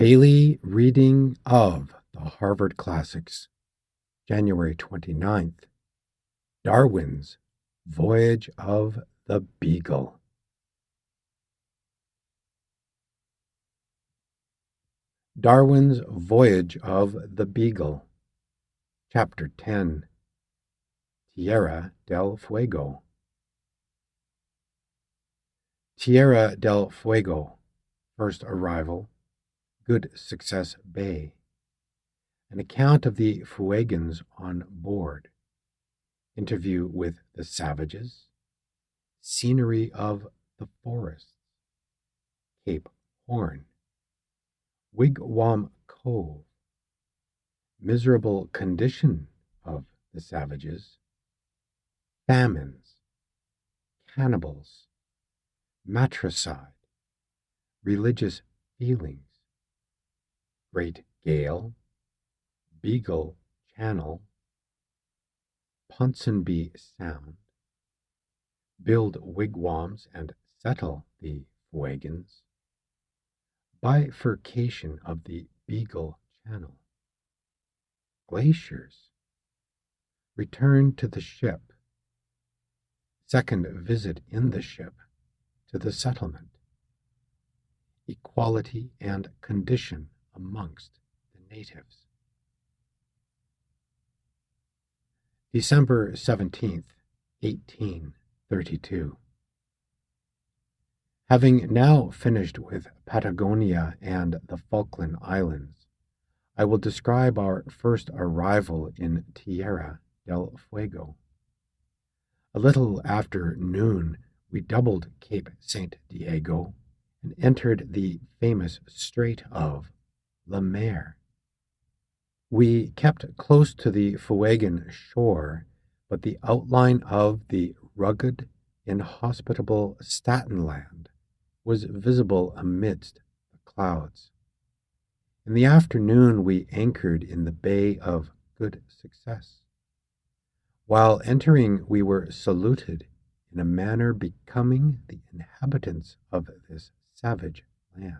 Daily Reading of the Harvard Classics, January 29th. Darwin's Voyage of the Beagle. Darwin's Voyage of the Beagle, Chapter 10, Tierra del Fuego. Tierra del Fuego, first arrival, Good Success Bay. An account of the Fuegans on board. Interview with the savages. Scenery of the forests. Cape Horn. Wigwam Cove. Miserable condition of the savages. Famines. Cannibals. Matricide. Religious feelings. Great Gale, Beagle Channel, Ponsonby Sound, build wigwams and settle the Fuegans, bifurcation of the Beagle Channel, glaciers, return to the ship, second visit in the ship to the settlement, equality and condition amongst the natives. December 17th, 1832. Having now finished with Patagonia and the Falkland Islands, I will describe our first arrival in Tierra del Fuego. A little after noon, we doubled Cape St. Diego and entered the famous Strait of Le Maire. We kept close to the Fuegan shore, but the outline of the rugged, inhospitable Staten Land was visible amidst the clouds. In the afternoon we anchored in the Bay of Good Success. While entering we were saluted in a manner becoming the inhabitants of this savage land.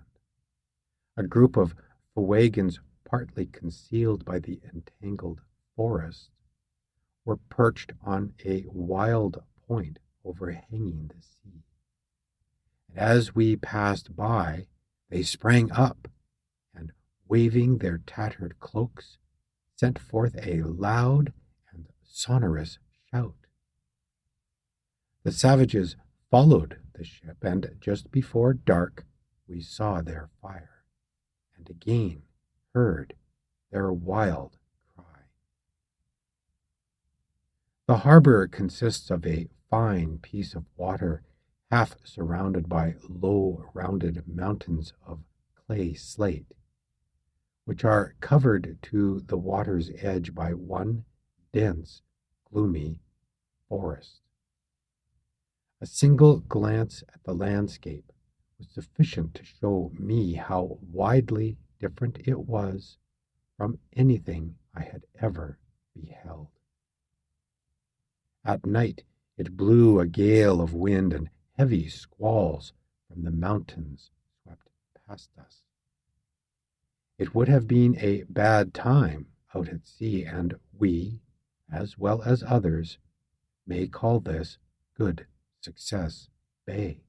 A group of Fuegans, partly concealed by the entangled forest, were perched on a wild point overhanging the sea. And as we passed by, they sprang up and, waving their tattered cloaks, sent forth a loud and sonorous shout. The savages followed the ship, and just before dark we saw their fire, and again heard their wild cry. The harbor consists of a fine piece of water, half surrounded by low, rounded mountains of clay slate, which are covered to the water's edge by one dense, gloomy forest. A single glance at the landscape was sufficient to show me how widely different it was from anything I had ever beheld. At night it blew a gale of wind, and heavy squalls from the mountains swept past us. It would have been a bad time out at sea, and we, as well as others, may call this Good Success Bay.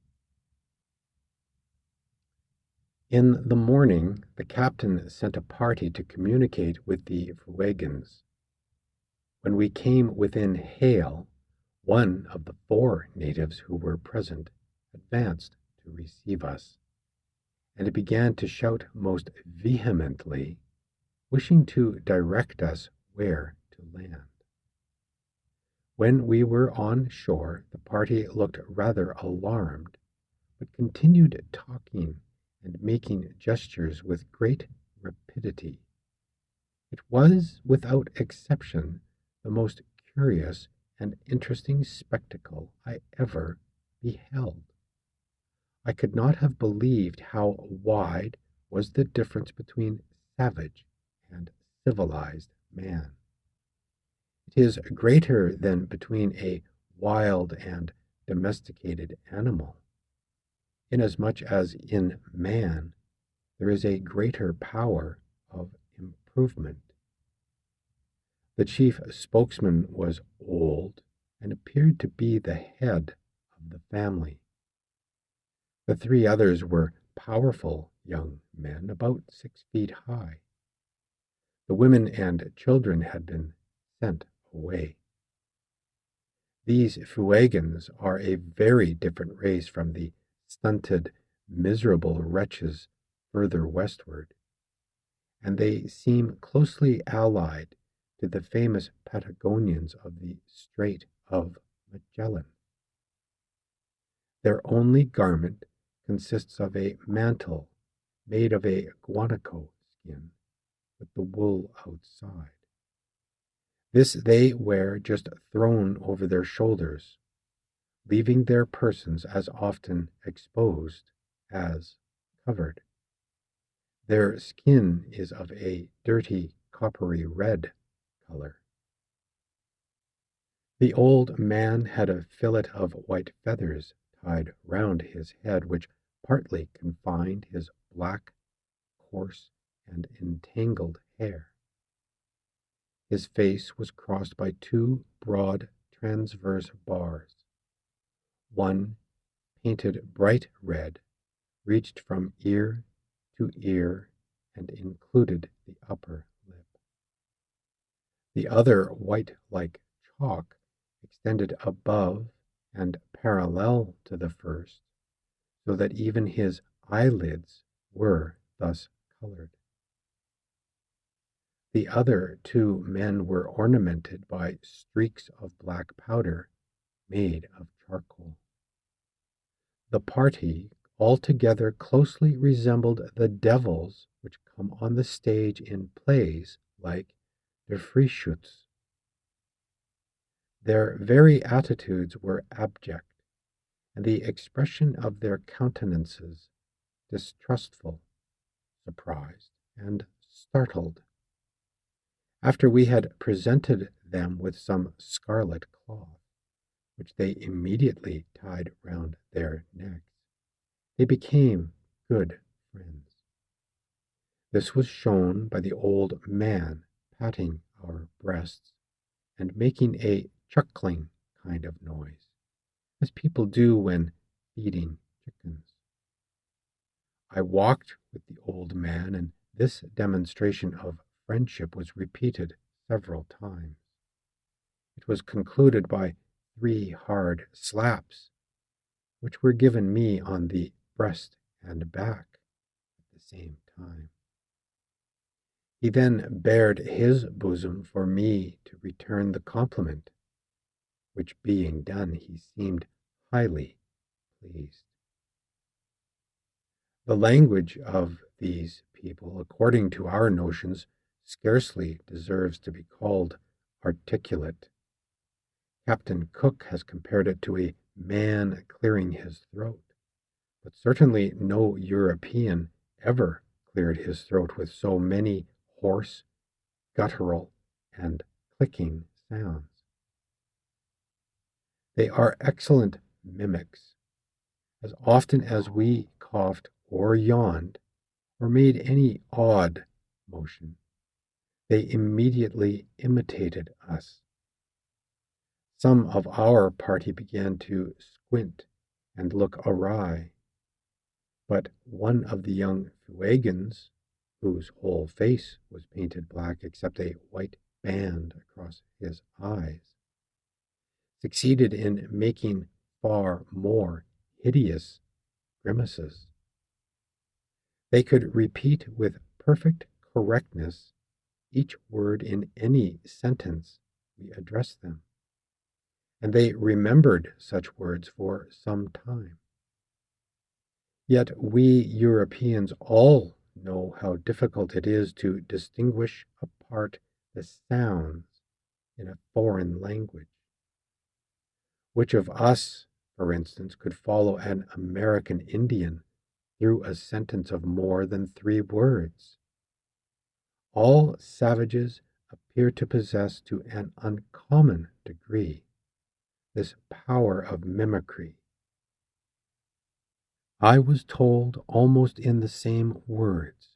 In the morning, the captain sent a party to communicate with the Fuegans. When we came within hail, one of the 4 natives who were present advanced to receive us, and began to shout most vehemently, wishing to direct us where to land. When we were on shore, the party looked rather alarmed, but continued talking and making gestures with great rapidity. It was, without exception, the most curious and interesting spectacle I ever beheld. I could not have believed how wide was the difference between savage and civilized man. It is greater than between a wild and domesticated animal, inasmuch as in man there is a greater power of improvement. The chief spokesman was old and appeared to be the head of the family. The three others were powerful young men, about 6 feet high. The women and children had been sent away. These Fuegians are a very different race from the stunted, miserable wretches further westward, and they seem closely allied to the famous Patagonians of the Strait of Magellan. Their only garment consists of a mantle made of a guanaco skin with the wool outside. This they wear just thrown over their shoulders, leaving their persons as often exposed as covered. Their skin is of a dirty coppery red color. The old man had a fillet of white feathers tied round his head, which partly confined his black, coarse, and entangled hair. His face was crossed by two broad transverse bars. One, painted bright red, reached from ear to ear and included the upper lip. The other, white like chalk, extended above and parallel to the first, so that even his eyelids were thus colored. The other two men were ornamented by streaks of black powder made of charcoal. The party altogether closely resembled the devils which come on the stage in plays like Der Frühschutz. Their very attitudes were abject, and the expression of their countenances distrustful, surprised, and startled. After we had presented them with some scarlet cloth, which they immediately tied round their necks, they became good friends. This was shown by the old man patting our breasts and making a chuckling kind of noise, as people do when feeding chickens. I walked with the old man, and this demonstration of friendship was repeated several times. It was concluded by 3 hard slaps, which were given me on the breast and back at the same time. He then bared his bosom for me to return the compliment, which being done, he seemed highly pleased. The language of these people, according to our notions, scarcely deserves to be called articulate. Captain Cook has compared it to a man clearing his throat, but certainly no European ever cleared his throat with so many hoarse, guttural, and clicking sounds. They are excellent mimics. As often as we coughed or yawned or made any odd motion, they immediately imitated us. Some of our party began to squint and look awry, but one of the young Fuegians, whose whole face was painted black except a white band across his eyes, succeeded in making far more hideous grimaces. They could repeat with perfect correctness each word in any sentence we addressed them, and they remembered such words for some time. Yet we Europeans all know how difficult it is to distinguish apart the sounds in a foreign language. Which of us, for instance, could follow an American Indian through a sentence of more than 3 words? All savages appear to possess to an uncommon degree this power of mimicry. I was told almost in the same words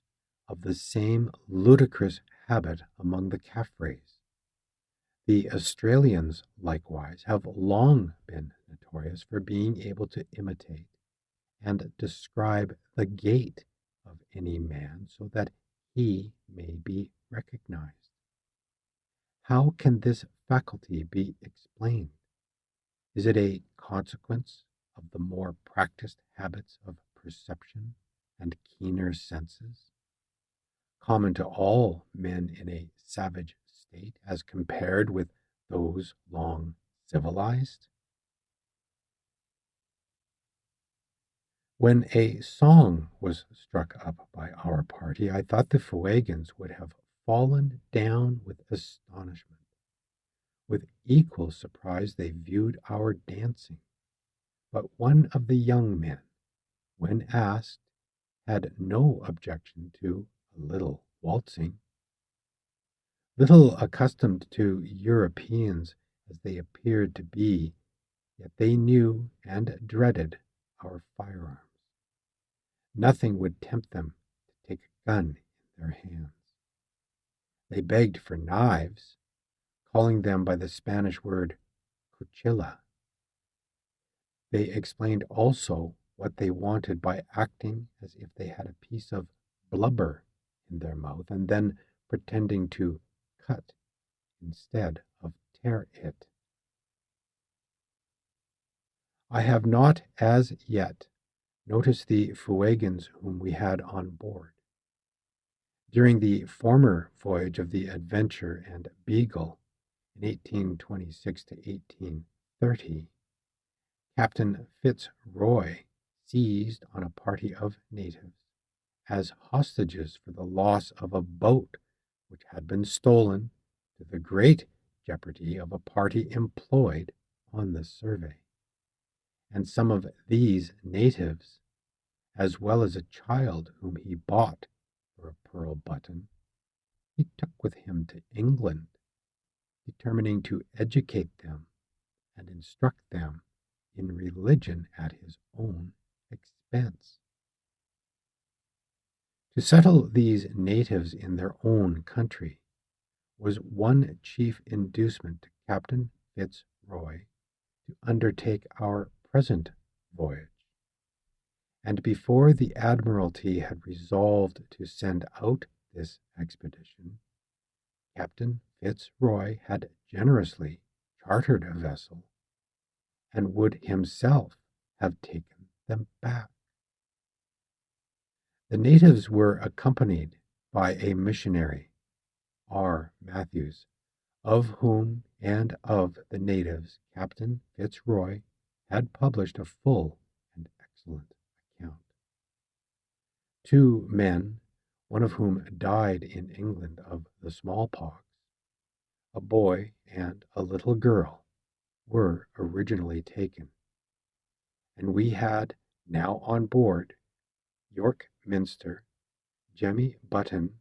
of the same ludicrous habit among the Caffres. The Australians, likewise, have long been notorious for being able to imitate and describe the gait of any man so that he may be recognized. How can this faculty be explained? Is it a consequence of the more practiced habits of perception and keener senses, common to all men in a savage state as compared with those long civilized? When a song was struck up by our party, I thought the Fuegians would have fallen down with astonishment. With equal surprise they viewed our dancing, but one of the young men, when asked, had no objection to a little waltzing. Little accustomed to Europeans as they appeared to be, yet they knew and dreaded our firearms. Nothing would tempt them to take a gun in their hands. They begged for knives, calling them by the Spanish word cuchilla. They explained also what they wanted by acting as if they had a piece of blubber in their mouth and then pretending to cut instead of tear it. I have not as yet noticed the Fuegians whom we had on board. During the former voyage of the Adventure and Beagle in 1826 to 1830, Captain Fitzroy seized on a party of natives as hostages for the loss of a boat which had been stolen, to the great jeopardy of a party employed on the survey. And some of these natives, as well as a child whom he bought for a pearl button, he took with him to England, determining to educate them and instruct them in religion at his own expense. To settle these natives in their own country was one chief inducement to Captain Fitzroy to undertake our present voyage. And before the Admiralty had resolved to send out this expedition, Captain Fitzroy had generously chartered a vessel and would himself have taken them back. The natives were accompanied by a missionary, R. Matthews, of whom and of the natives Captain Fitzroy had published a full and excellent account. 2 men, one of whom died in England of the smallpox, a boy and a little girl, were originally taken, and we had now on board York Minster, Jemmy Button,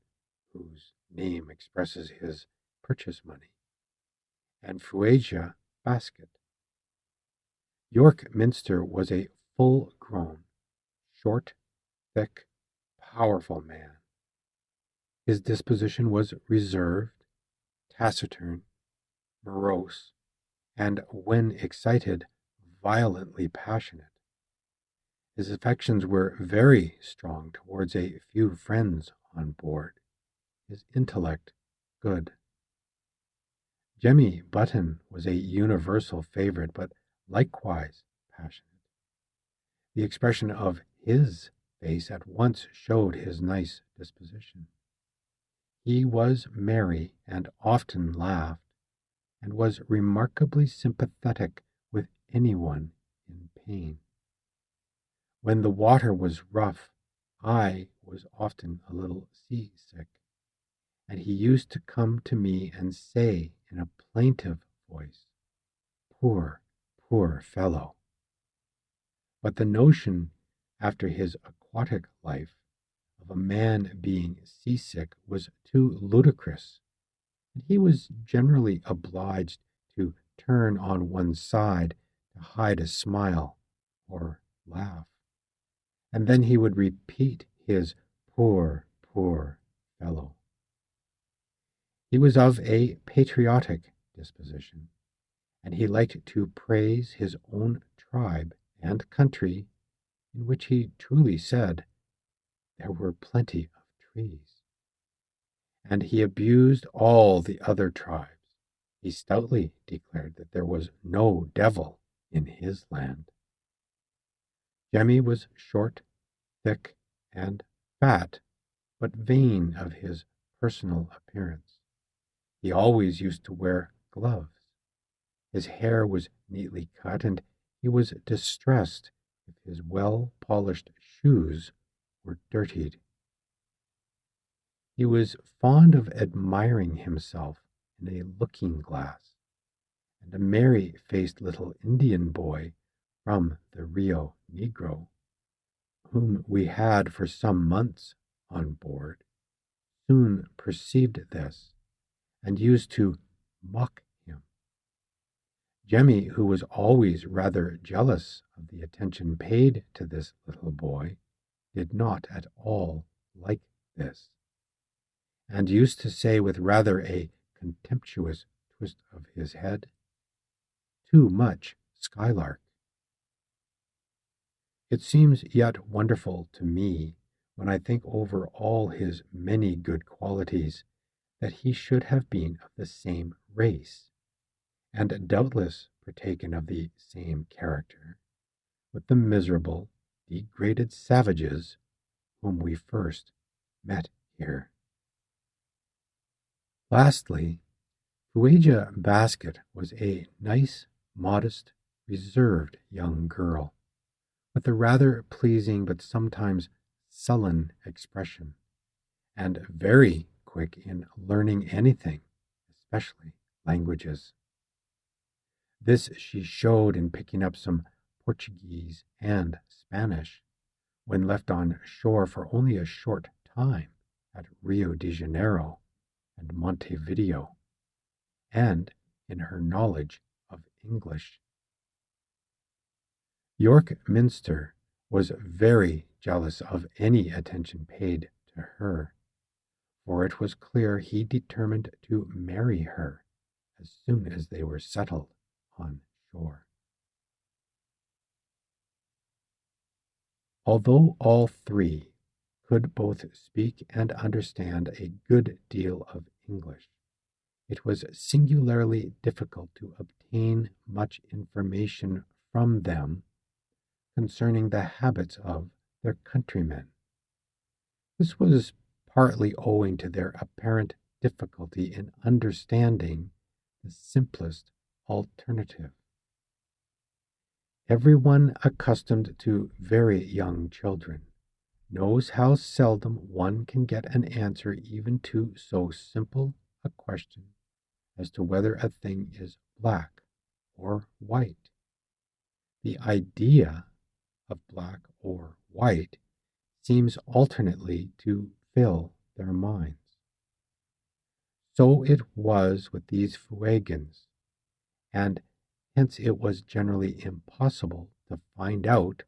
whose name expresses his purchase money, and Fuegia Basket. York Minster was a full-grown, short, thick, powerful man. His disposition was reserved, taciturn, morose, and when excited, violently passionate. His affections were very strong towards a few friends on board, his intellect good. Jemmy Button was a universal favorite, but likewise passionate. The expression of his face at once showed his nice disposition. He was merry and often laughed, and was remarkably sympathetic with anyone in pain. When the water was rough, I was often a little seasick, and he used to come to me and say in a plaintive voice, "Poor, poor fellow." But the notion, after his aquatic life, of a man being seasick was too ludicrous, and he was generally obliged to turn on one side to hide a smile or laugh. and then he would repeat his poor, poor fellow. He was of a patriotic disposition, and he liked to praise his own tribe and country, in which he truly said there were plenty of trees. And he abused all the other tribes. He stoutly declared that there was no devil in his land. Jemmy was short, thick, and fat, but vain of his personal appearance. He always used to wear gloves. His hair was neatly cut, and he was distressed if his well-polished shoes were dirtied. He was fond of admiring himself in a looking-glass, and a merry-faced little Indian boy from the Rio Negro, whom we had for some months on board, soon perceived this, and used to mock him. Jemmy, who was always rather jealous of the attention paid to this little boy, did not at all like this, and used to say with rather a contemptuous twist of his head, "Too much skylark." It seems yet wonderful to me, when I think over all his many good qualities, that he should have been of the same race, and doubtless partaken of the same character, with the miserable, degraded savages whom we first met here. Lastly, Fuegia Basket was a nice, modest, reserved young girl, with a rather pleasing but sometimes sullen expression, and very quick in learning anything, especially languages. This she showed in picking up some Portuguese and Spanish, when left on shore for only a short time at Rio de Janeiro and Montevideo, and in her knowledge of English. York Minster was very jealous of any attention paid to her, for it was clear he determined to marry her as soon as they were settled on shore. Although all three could both speak and understand a good deal of English, it was singularly difficult to obtain much information from them concerning the habits of their countrymen. This was partly owing to their apparent difficulty in understanding the simplest alternative. Everyone accustomed to very young children knows how seldom one can get an answer even to so simple a question as to whether a thing is black or white. The idea of black or white seems alternately to fill their minds. So it was with these Fuegians, and hence it was generally impossible to find out,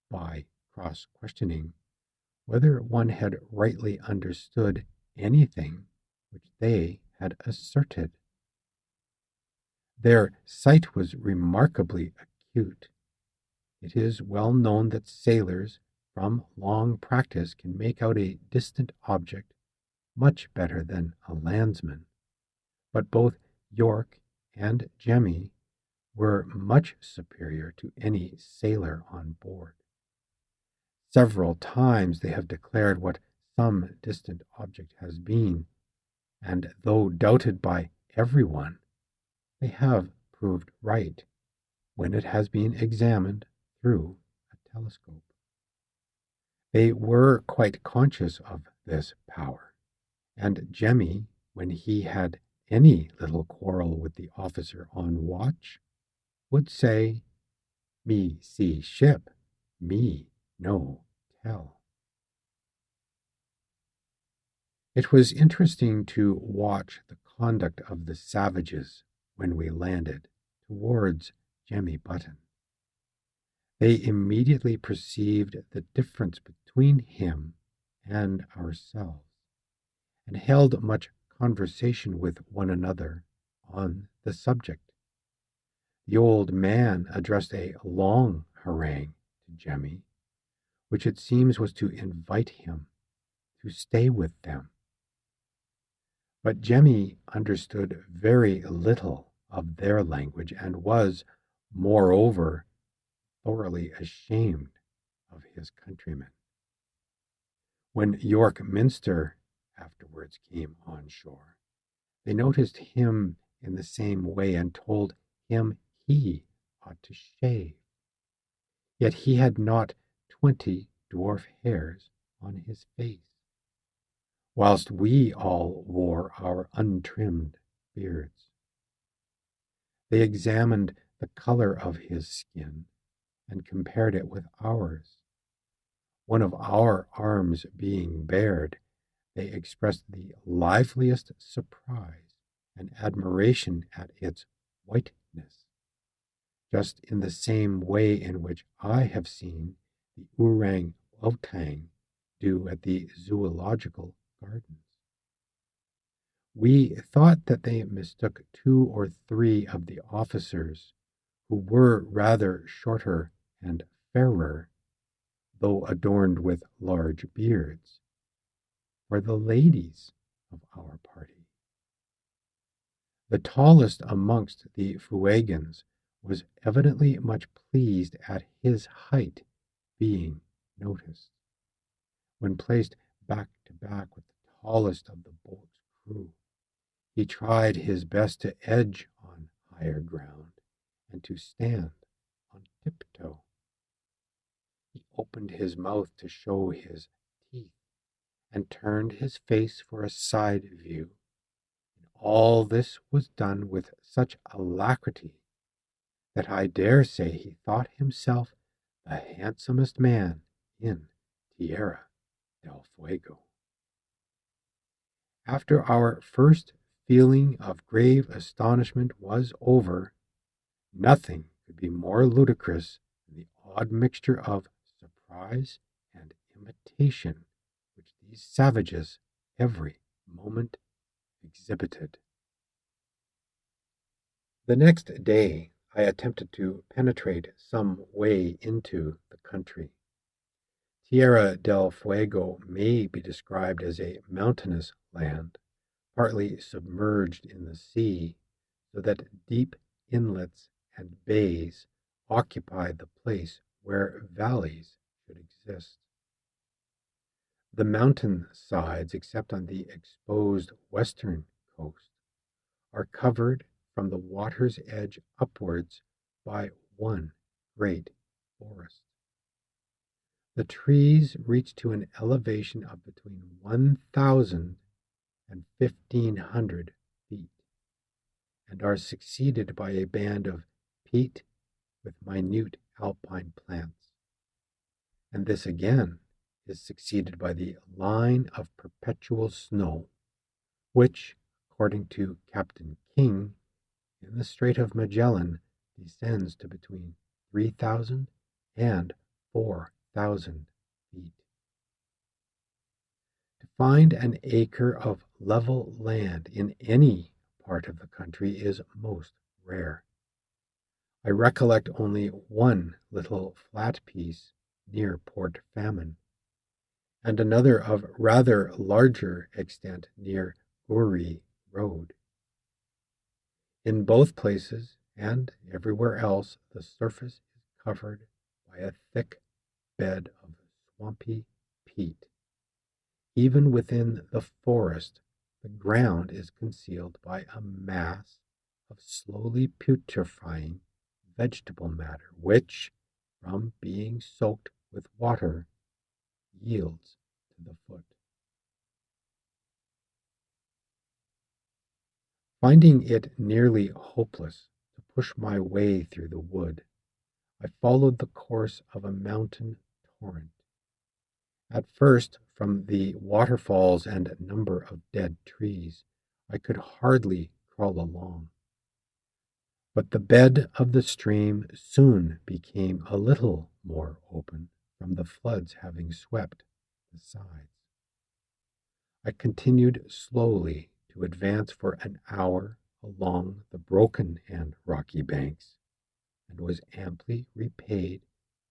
by cross-questioning, whether one had rightly understood anything which they had asserted. Their sight was remarkably acute. It is well known that sailors, from long practice, can make out a distant object much better than a landsman, but both York and Jemmy were much superior to any sailor on board. Several times they have declared what some distant object has been, and though doubted by everyone, they have proved right when it has been examined through a telescope. They were quite conscious of this power, and Jemmy, when he had any little quarrel with the officer on watch, would say, "Me see ship, me no tell." It was interesting to watch the conduct of the savages when we landed towards Jemmy Button. they immediately perceived the difference between him and ourselves, and held much conversation with one another on the subject. The old man addressed a long harangue to Jemmy, which it seems was to invite him to stay with them. But Jemmy understood very little of their language and was, moreover, thoroughly ashamed of his countrymen. When York Minster afterwards came on shore, they noticed him in the same way and told him he ought to shave. Yet he had not 20 dwarf hairs on his face, whilst we all wore our untrimmed beards. They examined the color of his skin and compared it with ours. One of our arms being bared, they expressed the liveliest surprise and admiration at its whiteness, just in the same way in which I have seen the orang-outang do at the zoological gardens. We thought that they mistook 2 or 3 of the officers, who were rather shorter and fairer, though adorned with large beards, for the ladies of our party. The tallest amongst the Fuegians was evidently much pleased at his height being noticed. When placed back to back with the tallest of the boat's crew, he tried his best to edge on higher ground and to stand on tiptoe. He opened his mouth to show his teeth and turned his face for a side view. And all this was done with such alacrity that I dare say he thought himself the handsomest man in Tierra del Fuego. After our first feeling of grave astonishment was over, nothing could be more ludicrous than the odd mixture of surprise and imitation which these savages every moment exhibited. The next day I attempted to penetrate some way into the country. Tierra del Fuego may be described as a mountainous land, partly submerged in the sea, so that deep inlets and bays occupy the place where valleys should exist. The mountain sides, except on the exposed western coast, are covered from the water's edge upwards by one great forest. The trees reach to an elevation of between 1,000 and 1,500 feet, and are succeeded by a band of peat with minute alpine plants. And this again is succeeded by the line of perpetual snow, which, according to Captain King, in the Strait of Magellan descends to between 3,000 and 4,000 feet. To find an acre of level land in any part of the country is most rare. I recollect only one little flat piece near Port Famine, and another of rather larger extent near Uri Road. In both places, and everywhere else, the surface is covered by a thick bed of swampy peat. Even within the forest, the ground is concealed by a mass of slowly putrefying vegetable matter, which, from being soaked with water, yields to the foot. Finding it nearly hopeless to push my way through the wood, I followed the course of a mountain torrent. At first, from the waterfalls and number of dead trees, I could hardly crawl along. But the bed of the stream soon became a little more open from the floods having swept the sides. I continued slowly to advance for an hour along the broken and rocky banks, and was amply repaid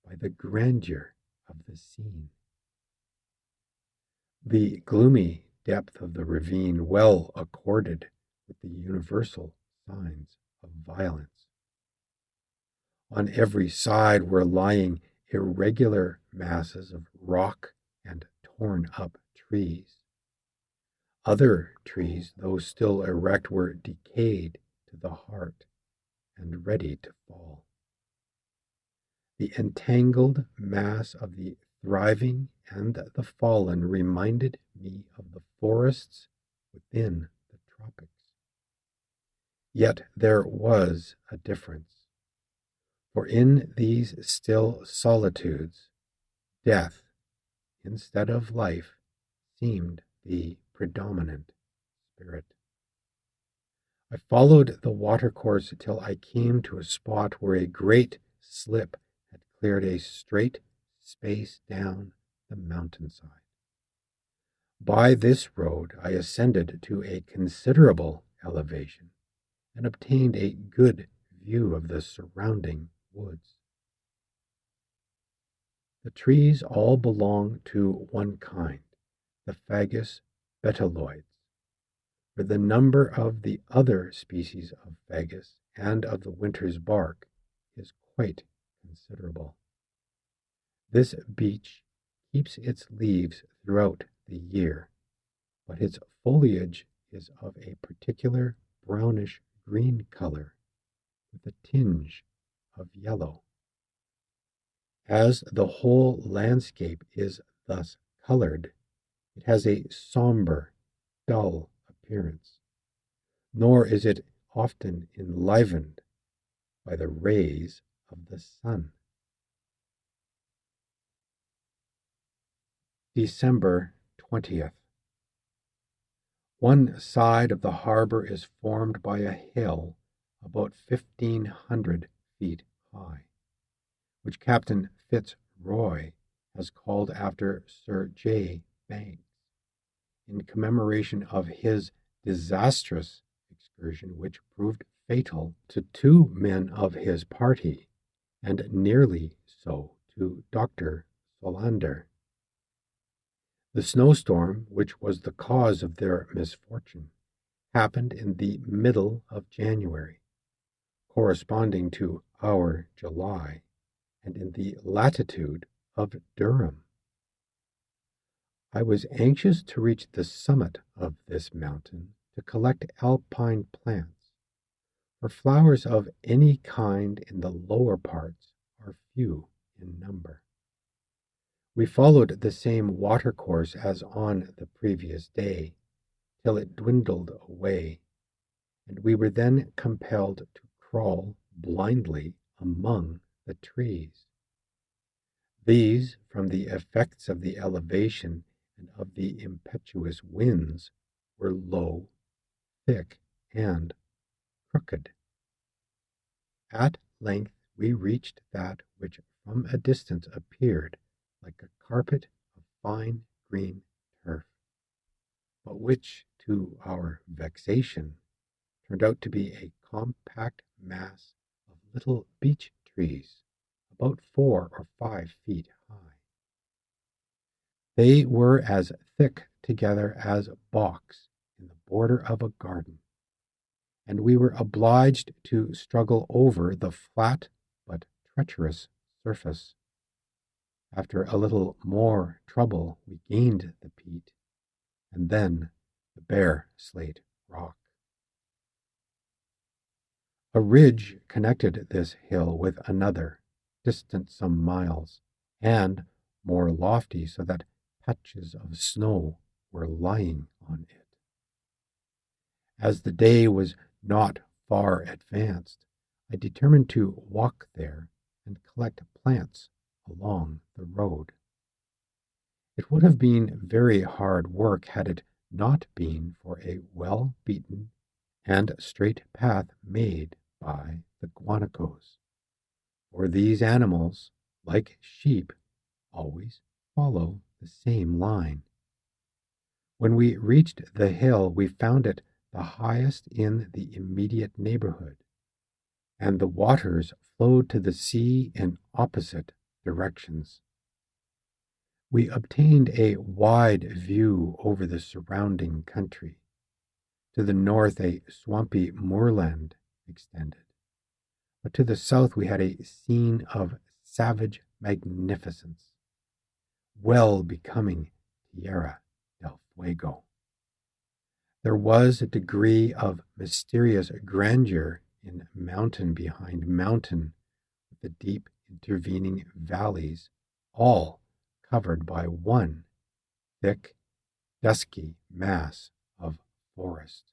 by the grandeur of the scene. The gloomy depth of the ravine well accorded with the universal signs of violence. On every side were lying irregular masses of rock and torn-up trees. Other trees, though still erect, were decayed to the heart and ready to fall. The entangled mass of the thriving and the fallen reminded me of the forests within the tropics. Yet there was a difference, for in these still solitudes, death, instead of life, seemed the predominant spirit. I followed the watercourse till I came to a spot where a great slip had cleared a straight space down the mountainside. By this road I ascended to a considerable elevation and obtained a good view of the surrounding woods. The trees all belong to one kind, the Fagus betuloides, for the number of the other species of fagus and of the winter's bark is quite considerable. This beech keeps its leaves throughout the year, but its foliage is of a particular brownish-green color with a tinge of yellow. As the whole landscape is thus colored, it has a somber, dull appearance, nor is it often enlivened by the rays of the sun. December 20th. One side of the harbor is formed by a hill about 1,500 feet high, which Captain Fitzroy has called after Sir J. Banks, in commemoration of his disastrous excursion which proved fatal to 2 men of his party, and nearly so to Dr. Solander. The snowstorm, which was the cause of their misfortune, happened in the middle of January, corresponding to our July, and in the latitude of Durham. I was anxious to reach the summit of this mountain to collect alpine plants, for flowers of any kind in the lower parts are few in number. We followed the same watercourse as on the previous day, till it dwindled away, and we were then compelled to crawl blindly among the trees. These, from the effects of the elevation and of the impetuous winds, were low, thick, and crooked. At length we reached that which from a distance appeared like a carpet of fine green turf, but which, to our vexation, turned out to be a compact mass of little beech trees, about 4 or 5 feet high. They were as thick together as box in the border of a garden, and we were obliged to struggle over the flat but treacherous surface. After a little more trouble, we gained the peat, and then the bare slate rock. A ridge connected this hill with another, distant some miles, and more lofty, so that patches of snow were lying on it. As the day was not far advanced, I determined to walk there and collect plants along the road. It would have been very hard work had it not been for a well-beaten and straight path made by the guanacos, for these animals, like sheep, always follow the same line. When we reached the hill, we found it the highest in the immediate neighborhood, and the waters flowed to the sea in opposite directions. We obtained a wide view over the surrounding country. To the north, a swampy moorland extended, but to the south we had a scene of savage magnificence, well becoming Tierra del Fuego. There was a degree of mysterious grandeur in mountain behind mountain, with the deep intervening valleys, all covered by one thick, dusky mass of forest.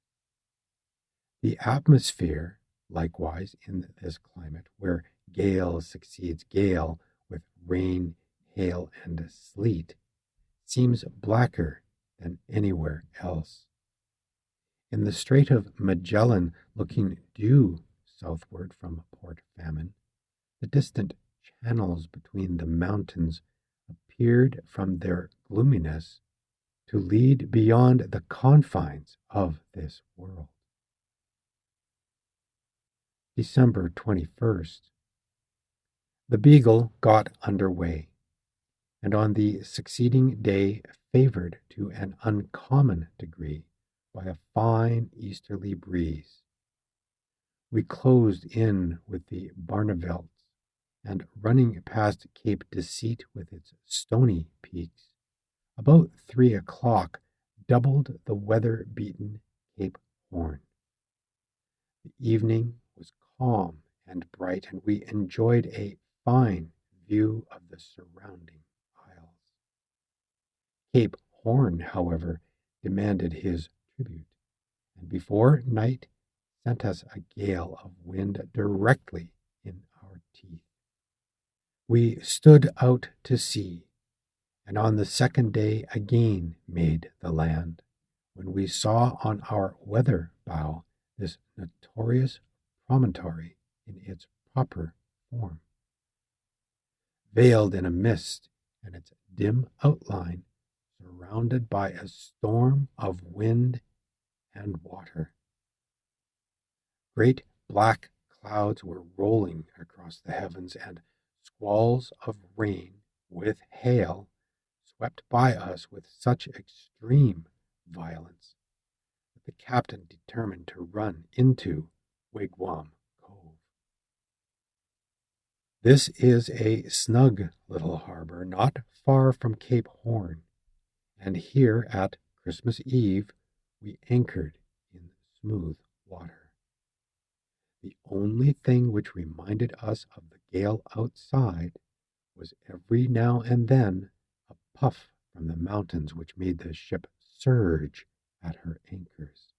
The atmosphere, likewise, in this climate, where gale succeeds gale with rain, hail, and sleet, seems blacker than anywhere else. In the Strait of Magellan, looking due southward from Port Famine, the distant channels between the mountains appeared from their gloominess to lead beyond the confines of this world. December 21st. The Beagle got under way, and on the succeeding day favored to an uncommon degree by a fine easterly breeze. We closed in with the Barnevelds, and running past Cape Deceit with its stony peaks, about 3 o'clock doubled the weather-beaten Cape Horn. The evening was calm and bright, and we enjoyed a fine view of the surrounding isles. Cape Horn, however, demanded his tribute, and before night sent us a gale of wind directly in our teeth. We stood out to sea, and on the second day again made the land, when we saw on our weather bow this notorious promontory in its proper form, veiled in a mist, and its dim outline surrounded by a storm of wind and water. Great black clouds were rolling across the heavens, and squalls of rain with hail swept by us with such extreme violence that the captain determined to run into Wigwam Cove. This is a snug little harbor not far from Cape Horn, and here at Christmas Eve we anchored in smooth water. The only thing which reminded us of the gale outside was every now and then a puff from the mountains which made the ship surge at her anchors.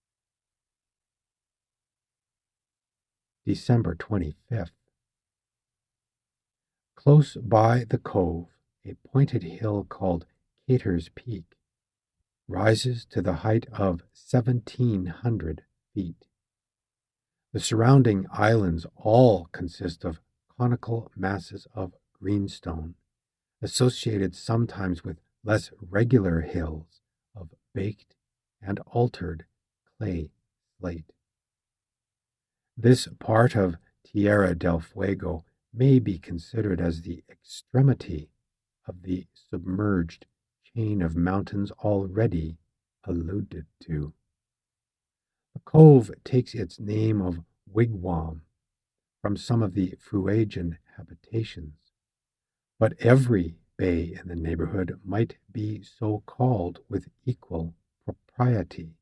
December 25th. Close by the cove, a pointed hill called Cater's Peak rises to the height of 1,700 feet. The surrounding islands all consist of conical masses of greenstone, associated sometimes with less regular hills of baked and altered clay slate. This part of Tierra del Fuego may be considered as the extremity of the submerged chain of mountains already alluded to. The cove takes its name of wigwam from some of the Fuegian habitations, but every bay in the neighborhood might be so called with equal propriety.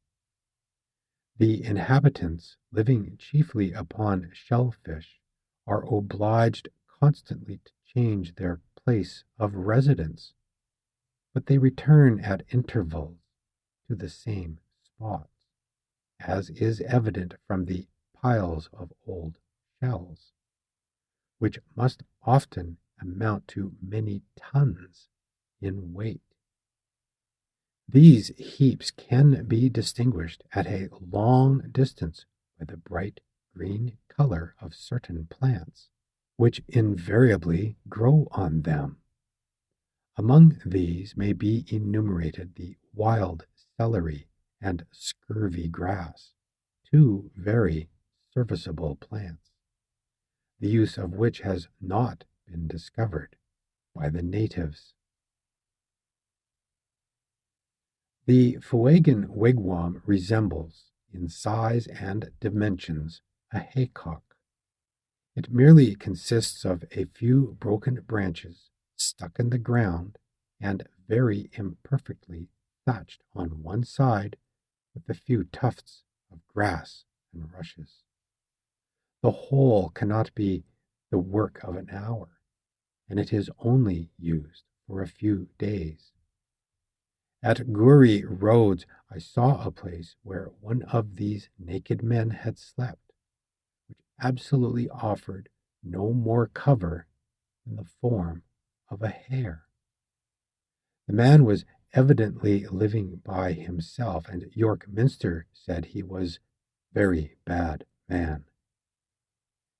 The inhabitants, living chiefly upon shellfish, are obliged constantly to change their place of residence, but they return at intervals to the same spots, as is evident from the piles of old shells, which must often amount to many tons in weight. These heaps can be distinguished at a long distance by the bright green color of certain plants, which invariably grow on them. Among these may be enumerated the wild celery and scurvy grass, two very serviceable plants, the use of which has not been discovered by the natives. The Fuegan wigwam resembles, in size and dimensions, a haycock. It merely consists of a few broken branches stuck in the ground and very imperfectly thatched on one side with a few tufts of grass and rushes. The whole cannot be the work of an hour, and it is only used for a few days. At Guri Roads, I saw a place where one of these naked men had slept, which absolutely offered no more cover than the form of a hare. The man was evidently living by himself, and York Minster said he was very bad man,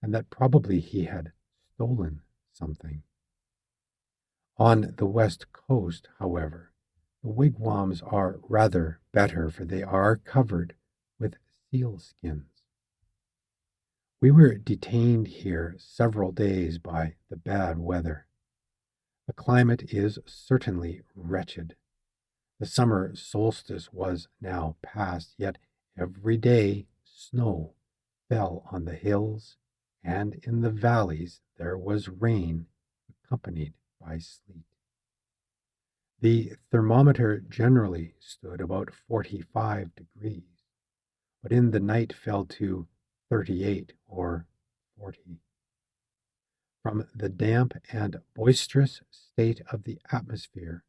and that probably he had stolen something. On the west coast, however, the wigwams are rather better, for they are covered with seal skins. We were detained here several days by the bad weather. The climate is certainly wretched. The summer solstice was now past, yet every day snow fell on the hills, and in the valleys there was rain accompanied by sleet. The thermometer generally stood about 45 degrees, but in the night fell to 38 or 40. From the damp and boisterous state of the atmosphere,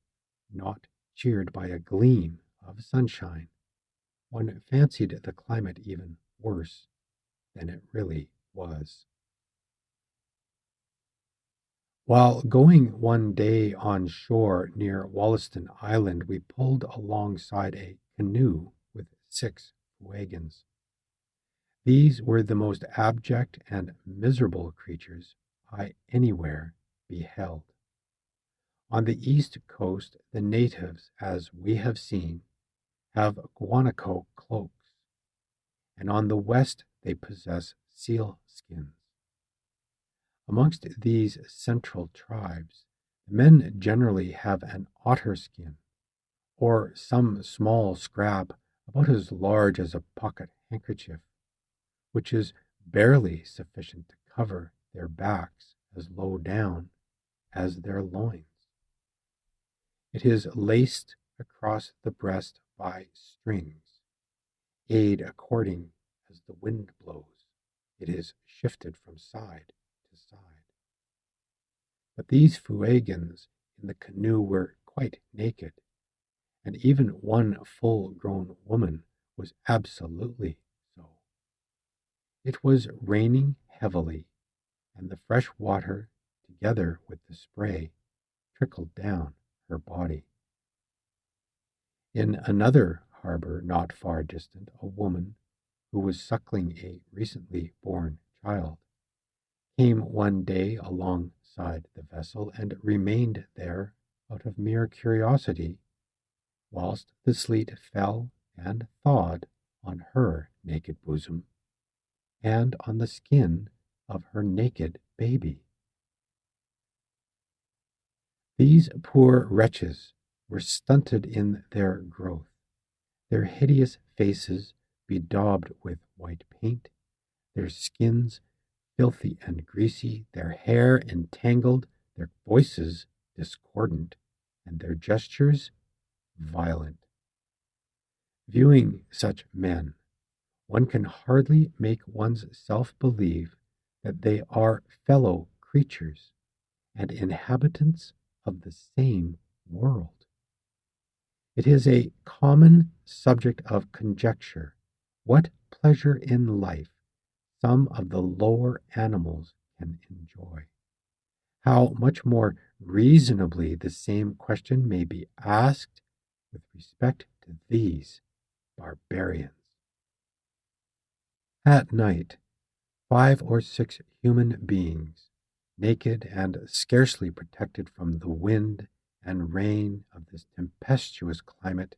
not cheered by a gleam of sunshine, one fancied the climate even worse than it really was. While going one day on shore near Wollaston Island, we pulled alongside a canoe with 6 wagons. These were the most abject and miserable creatures I anywhere beheld. On the east coast, the natives, as we have seen, have guanaco cloaks, and on the west they possess seal skins. Amongst these central tribes, the men generally have an otter skin, or some small scrap about as large as a pocket handkerchief, which is barely sufficient to cover their backs as low down as their loins. It is laced across the breast by strings, aid according as the wind blows. It is shifted from side to side. But these Fuegans in the canoe were quite naked, and even one full-grown woman was absolutely so. It was raining heavily, and the fresh water, together with the spray, trickled down her body. In another harbor not far distant, a woman, who was suckling a recently born child, came one day alongside the vessel and remained there out of mere curiosity, whilst the sleet fell and thawed on her naked bosom and on the skin of her naked baby. These poor wretches were stunted in their growth, their hideous faces bedaubed with white paint, their skins filthy and greasy, their hair entangled, their voices discordant, and their gestures violent. Viewing such men, one can hardly make one's self believe that they are fellow creatures and inhabitants of the same world. It is a common subject of conjecture what pleasure in life some of the lower animals can enjoy. How much more reasonably the same question may be asked with respect to these barbarians. At night, 5 or 6 human beings, naked and scarcely protected from the wind and rain of this tempestuous climate,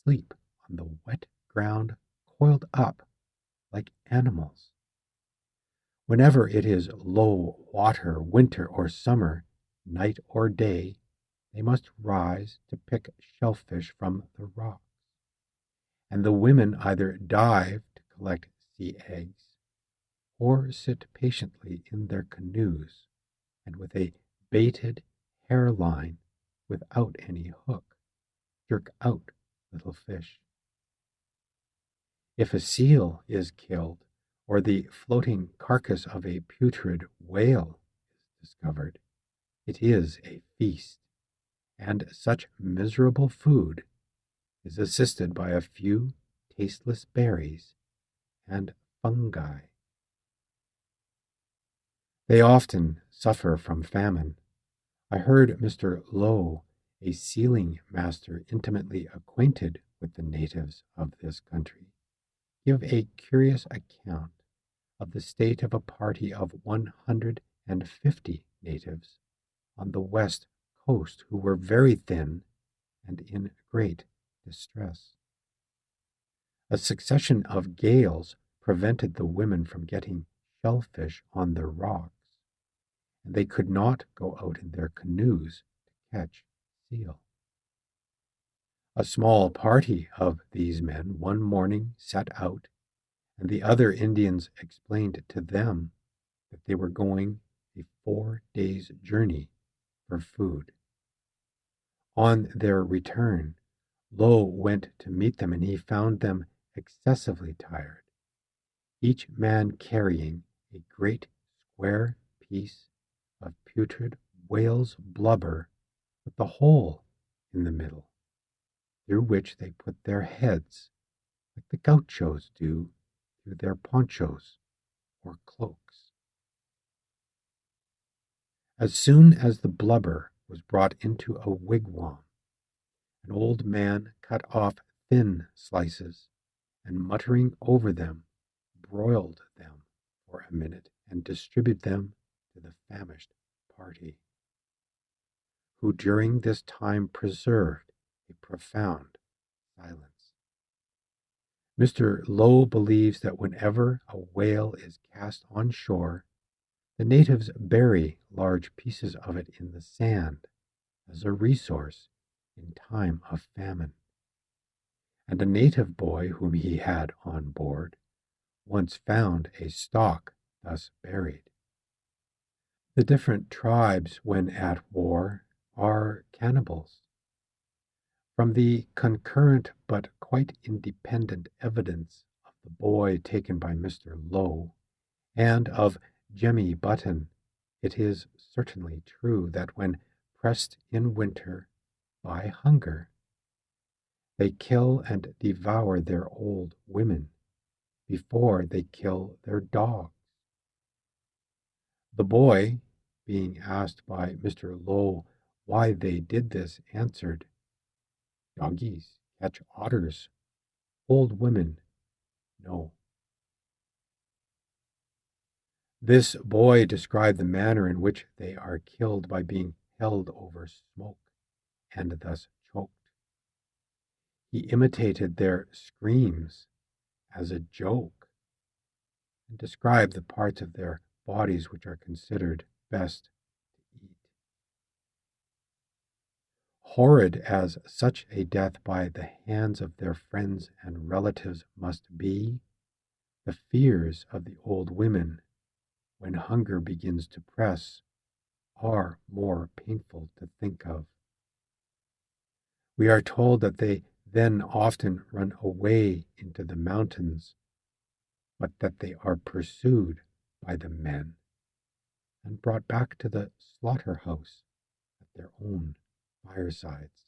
sleep on the wet ground, coiled up like animals. Whenever it is low water, winter or summer, night or day, they must rise to pick shellfish from the rocks. And the women either dive to collect sea eggs or sit patiently in their canoes and with a baited hairline without any hook, jerk out little fish. If a seal is killed, or the floating carcass of a putrid whale is discovered, it is a feast, and such miserable food is assisted by a few tasteless berries and fungi. They often suffer from famine. I heard Mr. Lowe, a sealing master intimately acquainted with the natives of this country, give a curious account of the state of a party of 150 natives on the west coast who were very thin and in great distress. A succession of gales prevented the women from getting shellfish on the rocks, and they could not go out in their canoes to catch seal. A small party of these men one morning set out, and the other Indians explained to them that they were going a 4 days' journey for food. On their return, Lowe went to meet them, and he found them excessively tired, each man carrying a great square piece of putrid whale's blubber with the hole in the middle, through which they put their heads, like the gauchos do through their ponchos or cloaks. As soon as the blubber was brought into a wigwam, an old man cut off thin slices, and muttering over them, broiled them for a minute and distributed them to the famished party, who during this time preserved a profound silence. Mr. Lowe believes that whenever a whale is cast on shore, the natives bury large pieces of it in the sand as a resource in time of famine. And a native boy whom he had on board once found a stalk thus buried. The different tribes, when at war, are cannibals. From the concurrent but quite independent evidence of the boy taken by Mr. Lowe and of Jemmy Button, it is certainly true that when pressed in winter by hunger, they kill and devour their old women before they kill their dogs. The boy, being asked by Mr. Lowe why they did this, answered, "Doggies catch otters, old women, no." This boy described the manner in which they are killed by being held over smoke and thus choked. He imitated their screams as a joke and described the parts of their bodies which are considered best to eat. Horrid as such a death by the hands of their friends and relatives must be, the fears of the old women, when hunger begins to press, are more painful to think of. We are told that they then often run away into the mountains, but that they are pursued by the men and brought back to the slaughterhouse at their own firesides.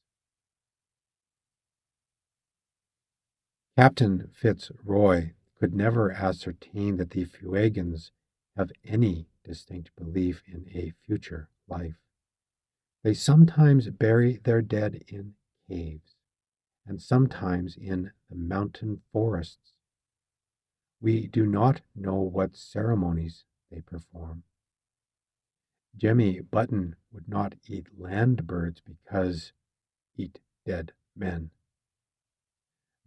Captain Fitzroy could never ascertain that the Fuegians have any distinct belief in a future life. They sometimes bury their dead in caves, and sometimes in the mountain forests, We do not know what ceremonies they perform. Jemmy Button would not eat land birds because eat dead men.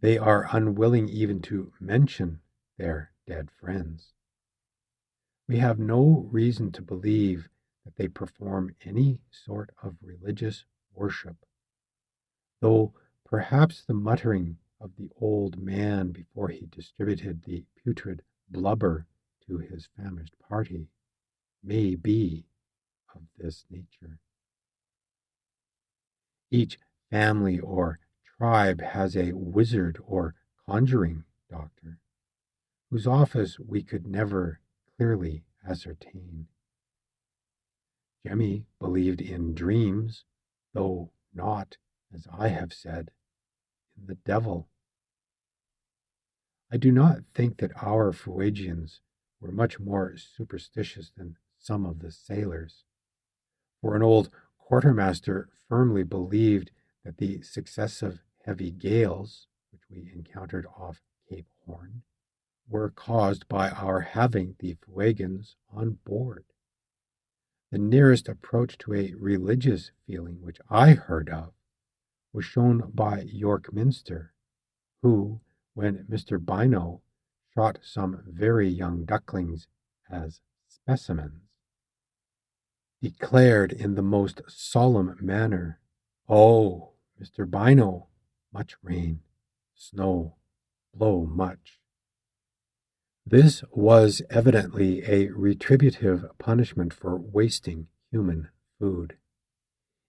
They are unwilling even to mention their dead friends. We have no reason to believe that they perform any sort of religious worship, though perhaps the muttering of the old man before he distributed the putrid blubber to his famished party may be of this nature. Each family or tribe has a wizard or conjuring doctor, whose office we could never clearly ascertain. Jemmy believed in dreams, though not, as I have said, in the devil. I do not think that our Fuegians were much more superstitious than some of the sailors, for an old quartermaster firmly believed that the successive heavy gales, which we encountered off Cape Horn, were caused by our having the Fuegians on board. The nearest approach to a religious feeling which I heard of was shown by York Minster, who, when Mr. Bino shot some very young ducklings as specimens, declared in the most solemn manner, "Oh, Mr. Bino, much rain, snow, blow much." This was evidently a retributive punishment for wasting human food.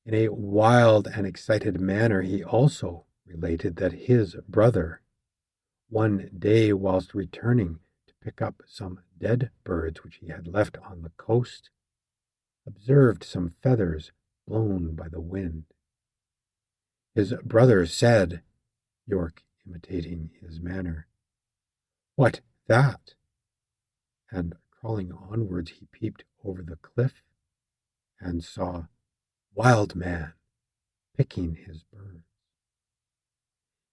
In a wild and excited manner, he also related that his brother, one day whilst returning to pick up some dead birds which he had left on the coast, observed some feathers blown by the wind. His brother said, York imitating his manner, "What that?" And crawling onwards, he peeped over the cliff and saw Wild Man picking his birds.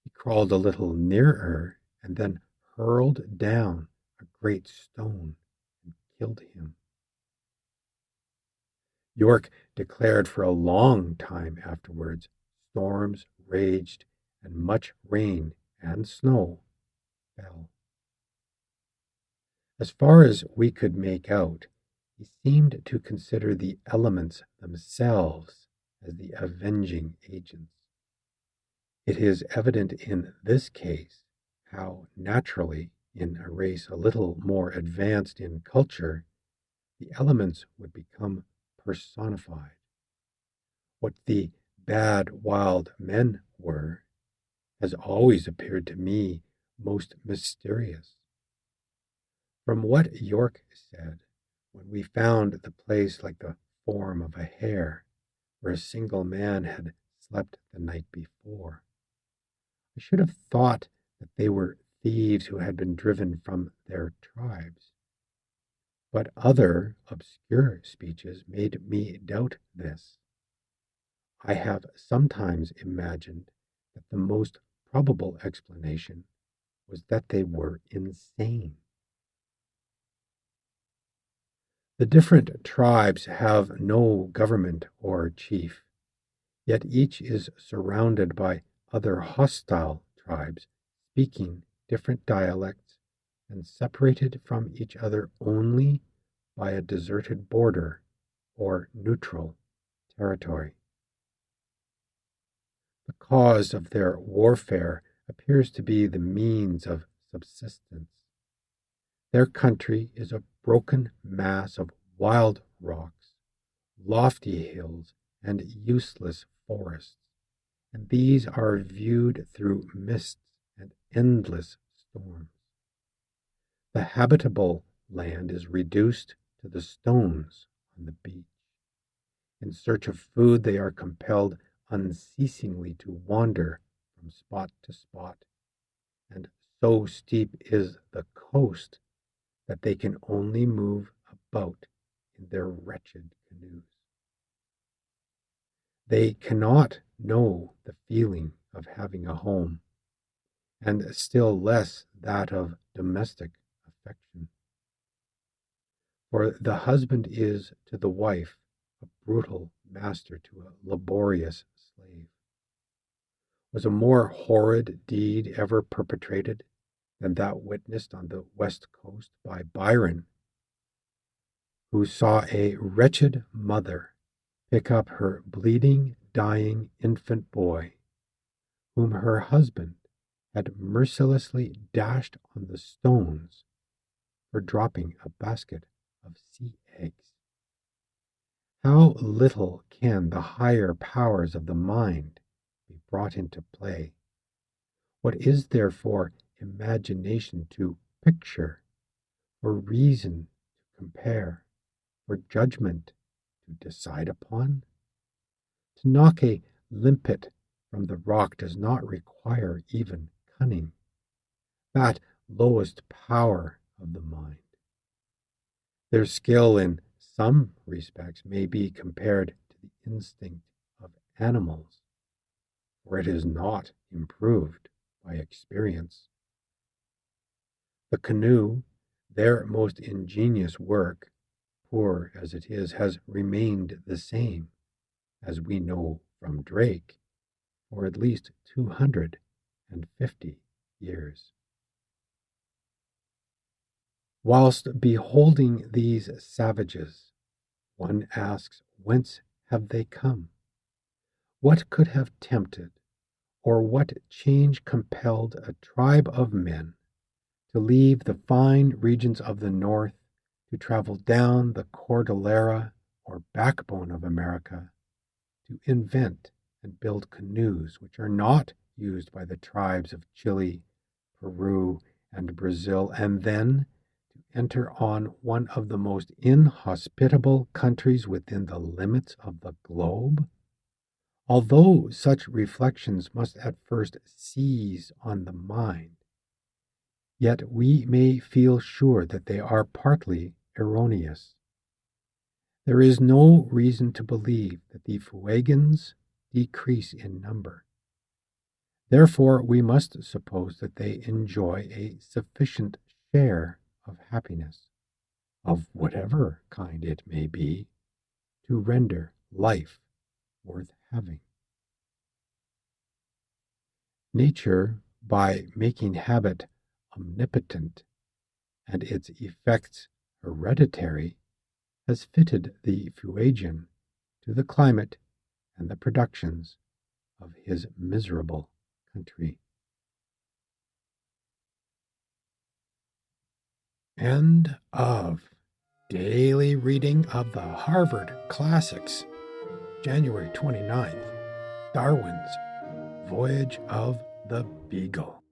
He crawled a little nearer and then hurled down a great stone and killed him. York declared for a long time afterwards storms raged and much rain and snow fell. As far as we could make out, he seemed to consider the elements themselves as the avenging agents. It is evident in this case how naturally, in a race a little more advanced in culture, the elements would become personified. What the bad wild men were has always appeared to me most mysterious. From what York said, when we found the place like the form of a hare, where a single man had slept the night before, I should have thought that they were thieves who had been driven from their tribes. But other obscure speeches made me doubt this. I have sometimes imagined that the most probable explanation was that they were insane. The different tribes have no government or chief, yet each is surrounded by other hostile tribes speaking different dialects and separated from each other only by a deserted border or neutral territory. The cause of their warfare appears to be the means of subsistence. Their country is a broken mass of wild rocks, lofty hills, and useless forests, and these are viewed through mists and endless storms. The habitable land is reduced to the stones on the beach. In search of food, they are compelled unceasingly to wander from spot to spot, and so steep is the coast that they can only move about in their wretched canoes. They cannot know the feeling of having a home, and still less that of domestic affection. For the husband is to the wife a brutal master to a laborious slave. Was a more horrid deed ever perpetrated than that witnessed on the West Coast by Byron, who saw a wretched mother pick up her bleeding, dying infant boy, whom her husband had mercilessly dashed on the stones for dropping a basket of sea eggs? How little can the higher powers of the mind be brought into play? What is there for imagination to picture, for reason to compare, for judgment to decide upon? To knock a limpet from the rock does not require even cunning, that lowest power of the mind. Their skill in some respects may be compared to the instinct of animals, for it is not improved by experience. The canoe, their most ingenious work, poor as it is, has remained the same, as we know from Drake, for at least 250 years. Whilst beholding these savages, one asks, whence have they come? What could have tempted, or what change compelled a tribe of men to leave the fine regions of the north to travel down the Cordillera or backbone of America, to invent and build canoes which are not used by the tribes of Chile, Peru, and Brazil, and then to enter on one of the most inhospitable countries within the limits of the globe? Although such reflections must at first seize on the mind, yet we may feel sure that they are partly erroneous. There is no reason to believe that the Fuegians decrease in number. Therefore, we must suppose that they enjoy a sufficient share of happiness, of whatever kind it may be, to render life worth having. Nature, by making habit omnipotent and its effects hereditary, has fitted the Fuegian to the climate and the productions of his miserable country. End of Daily Reading of the Harvard Classics, January 29th, Darwin's Voyage of the Beagle.